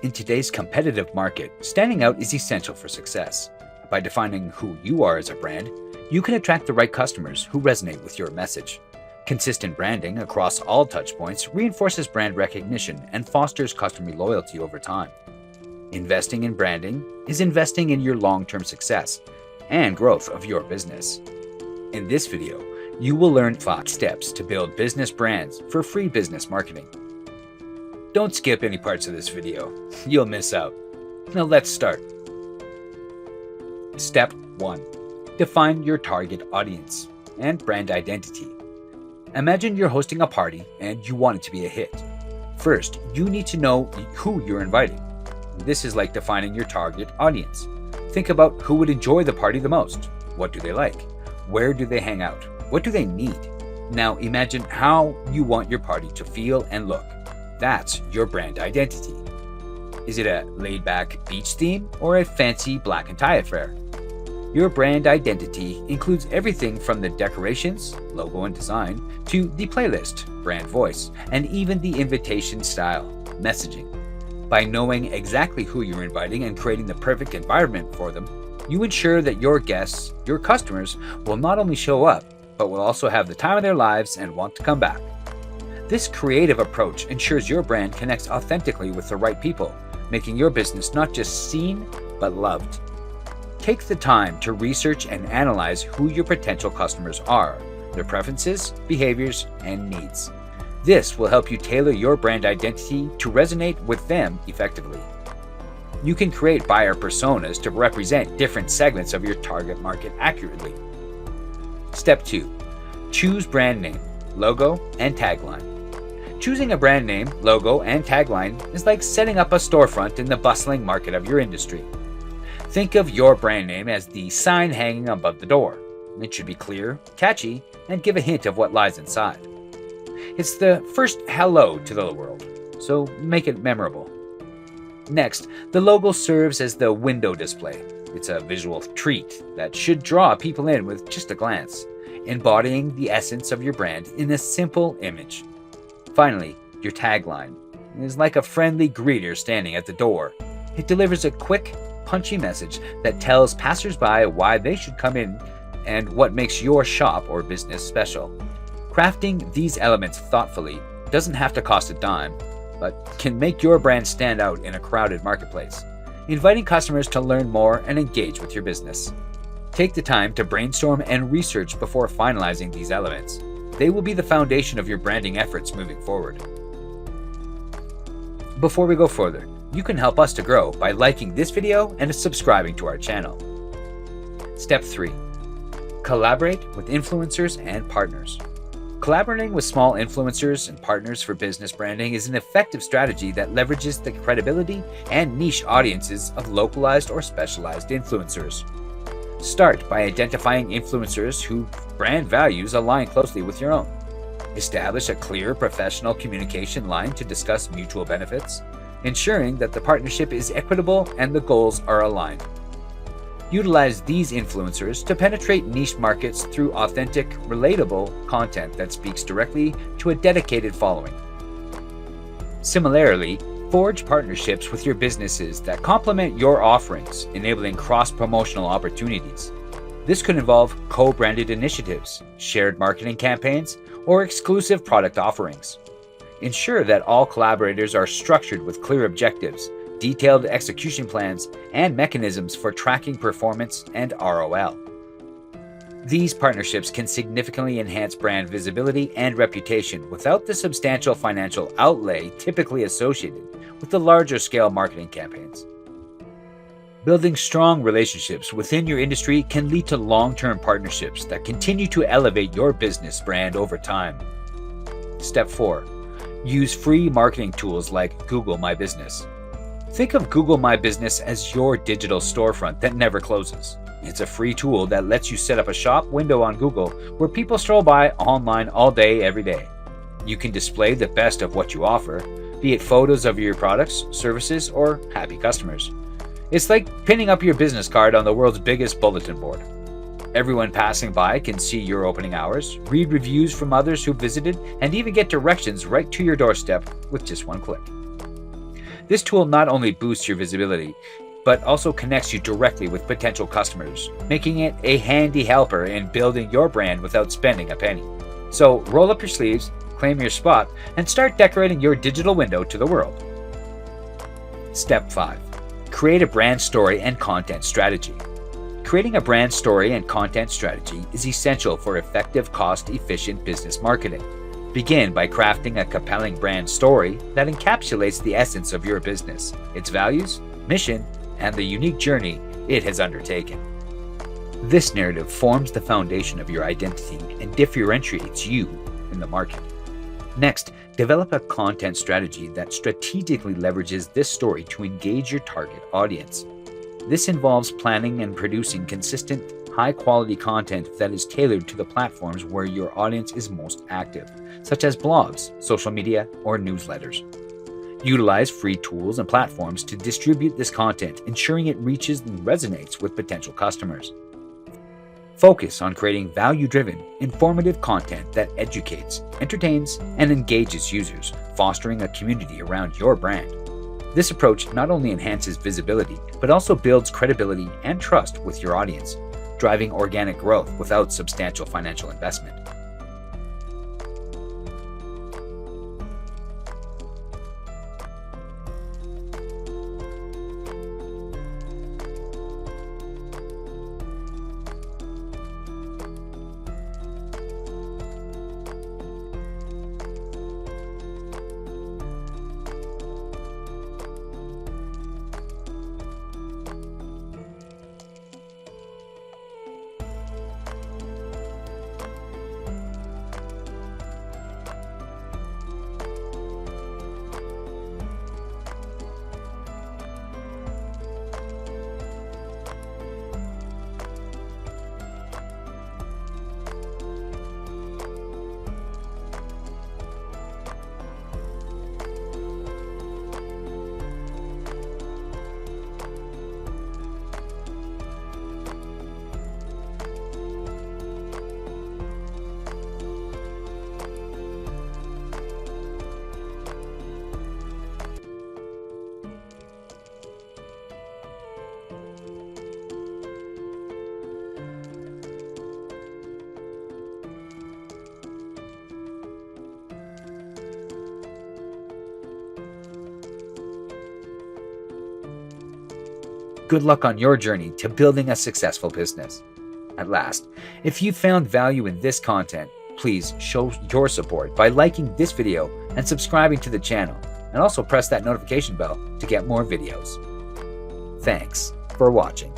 In today's competitive market, standing out is essential for success. By defining who you are as a brand, you can attract the right customers who resonate with your message. Consistent branding across all touchpoints reinforces brand recognition and fosters customer loyalty over time. Investing in branding is investing in your long-term success and growth of your business. In this video, you will learn 5 steps to build business brands for free business marketing. Don't skip any parts of this video. You'll miss out. Now let's start. Step 1. Define your target audience and brand identity. Imagine you're hosting a party and you want it to be a hit. First, you need to know who you're inviting. This is like defining your target audience. Think about who would enjoy the party the most. What do they like? Where do they hang out? What do they need? Now imagine how you want your party to feel and look. That's your brand identity. Is it a laid-back beach theme or a fancy black and tie affair? Your brand identity includes everything from the decorations, logo and design, to the playlist, brand voice, and even the invitation style, messaging. By knowing exactly who you're inviting and creating the perfect environment for them, you ensure that your guests, your customers, will not only show up, but will also have the time of their lives and want to come back. This creative approach ensures your brand connects authentically with the right people, making your business not just seen, but loved. Take the time to research and analyze who your potential customers are, their preferences, behaviors, and needs. This will help you tailor your brand identity to resonate with them effectively. You can create buyer personas to represent different segments of your target market accurately. Step 2. Choose brand name, logo, and tagline. Choosing a brand name, logo, and tagline is like setting up a storefront in the bustling market of your industry. Think of your brand name as the sign hanging above the door. It should be clear, catchy, and give a hint of what lies inside. It's the first hello to the world, so make it memorable. Next, the logo serves as the window display. It's a visual treat that should draw people in with just a glance, embodying the essence of your brand in a simple image. Finally, your tagline is like a friendly greeter standing at the door. It delivers a quick, punchy message that tells passersby why they should come in and what makes your shop or business special. Crafting these elements thoughtfully doesn't have to cost a dime, but can make your brand stand out in a crowded marketplace, inviting customers to learn more and engage with your business. Take the time to brainstorm and research before finalizing these elements. They will be the foundation of your branding efforts moving forward. Before we go further, you can help us to grow by liking this video and subscribing to our channel. Step 3. Collaborate with influencers and partners. Collaborating with small influencers and partners for business branding is an effective strategy that leverages the credibility and niche audiences of localized or specialized influencers. Start by identifying influencers whose brand values align closely with your own. Establish a clear professional communication line to discuss mutual benefits, ensuring that the partnership is equitable and the goals are aligned. Utilize these influencers to penetrate niche markets through authentic, relatable content that speaks directly to a dedicated following. Similarly, forge partnerships with your businesses that complement your offerings, enabling cross-promotional opportunities. This could involve co-branded initiatives, shared marketing campaigns, or exclusive product offerings. Ensure that all collaborators are structured with clear objectives, detailed execution plans, and mechanisms for tracking performance and ROL. These partnerships can significantly enhance brand visibility and reputation without the substantial financial outlay typically associated with the larger scale marketing campaigns. Building strong relationships within your industry can lead to long-term partnerships that continue to elevate your business brand over time. Step 4. Use free marketing tools like Google My Business. Think of Google My Business as your digital storefront that never closes. It's a free tool that lets you set up a shop window on Google where people stroll by online all day, every day. You can display the best of what you offer, be it photos of your products, services, or happy customers. It's like pinning up your business card on the world's biggest bulletin board. Everyone passing by can see your opening hours, read reviews from others who visited, and even get directions right to your doorstep with just one click. This tool not only boosts your visibility, but also connects you directly with potential customers, making it a handy helper in building your brand without spending a penny. So roll up your sleeves, claim your spot, and start decorating your digital window to the world. Step 5. Create a brand story and content strategy. Creating a brand story and content strategy is essential for effective, cost-efficient business marketing. Begin by crafting a compelling brand story that encapsulates the essence of your business, its values, mission, and the unique journey it has undertaken. This narrative forms the foundation of your identity and differentiates you in the market. Next, develop a content strategy that strategically leverages this story to engage your target audience. This involves planning and producing consistent, high-quality content that is tailored to the platforms where your audience is most active, such as blogs, social media, or newsletters. Utilize free tools and platforms to distribute this content, ensuring it reaches and resonates with potential customers. Focus on creating value-driven, informative content that educates, entertains, and engages users, fostering a community around your brand. This approach not only enhances visibility, but also builds credibility and trust with your audience, driving organic growth without substantial financial investment. Good luck on your journey to building a successful business. At last, if you found value in this content, please show your support by liking this video and subscribing to the channel, and also press that notification bell to get more videos. Thanks for watching.